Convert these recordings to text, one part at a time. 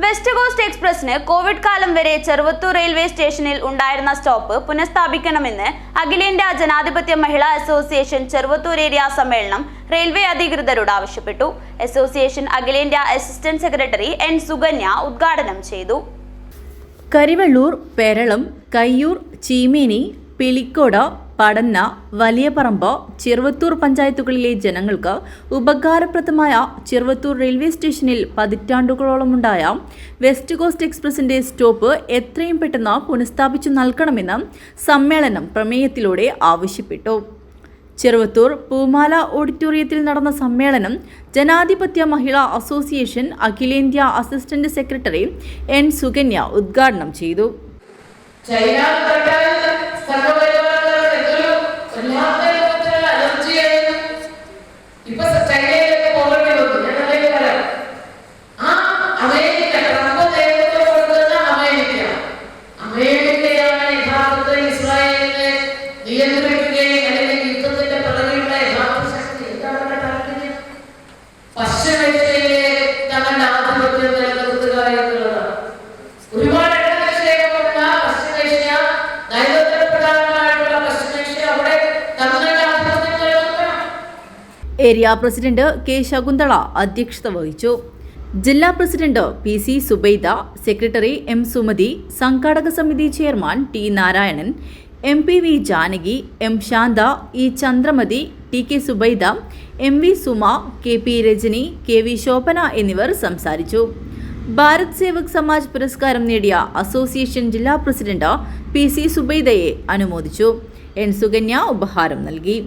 West cost എക്സ്പ്രസിന് Covid കാലം വരെ Cheruvathur railway സ്റ്റേഷനിൽ ഉണ്ടായിരുന്ന സ്റ്റോപ്പ് പുനഃസ്ഥാപിക്കണമെന്ന് അഖിലേന്ത്യാ ജനാധിപത്യ മഹിളാ അസോസിയേഷൻ ചെറുവത്തൂർ ഏരിയ സമ്മേളനം റെയിൽവേ അധികൃതരോട് ആവശ്യപ്പെട്ടു. അസോസിയേഷൻ അഖിലേന്ത്യാ അസിസ്റ്റന്റ് സെക്രട്ടറി എൻ സുകന്യ ഉദ്ഘാടനം ചെയ്തു. കരിവെള്ളൂർ, പെരളം, കയ്യൂർ, ചീമേനി, പിലിക്കോട്, പടന്ന, വലിയപറമ്പ്, ചെറുവത്തൂർ പഞ്ചായത്തുകളിലെ ജനങ്ങൾക്ക് ഉപകാരപ്രദമായ ചെറുവത്തൂർ റെയിൽവേ സ്റ്റേഷനിൽ പതിറ്റാണ്ടുകളോളമുണ്ടായ വെസ്റ്റ് കോസ്റ്റ് എക്സ്പ്രസിന്റെ സ്റ്റോപ്പ് എത്രയും പെട്ടെന്ന് പുനഃസ്ഥാപിച്ചു നൽകണമെന്ന് സമ്മേളനം പ്രമേയത്തിലൂടെ ആവശ്യപ്പെട്ടു. ചെറുവത്തൂർ പൂമാല ഓഡിറ്റോറിയത്തിൽ നടന്ന സമ്മേളനം ജനാധിപത്യ മഹിളാ അസോസിയേഷൻ അഖിലേന്ത്യാ അസിസ്റ്റന്റ് സെക്രട്ടറി എൻ സുകന്യ ഉദ്ഘാടനം ചെയ്തു. ഏരിയ പ്രസിഡന്റ് കെ ശകുന്തള അധ്യക്ഷത വഹിച്ചു. ജില്ലാ president P C Subaida, secretary M Sumathi, സംഘാടക സമിതി chairman T Narayanan, M P V Janaki, M Shantha, E Chandramathi, T K Subaida, M V Suma, K P Rajani, K V Shobhana എന്നിവർ സംസാരിച്ചു. ഭാരത് സേവക് സമാജ് പുരസ്കാരം നേടിയ അസോസിയേഷൻ ജില്ലാ പ്രസിഡന്റ് പി സി സുബൈദയെ അനുമോദിച്ചു. എൻ സുകന്യ ഉപഹാരം നൽകി.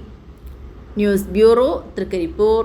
News bureau, Trikaripur.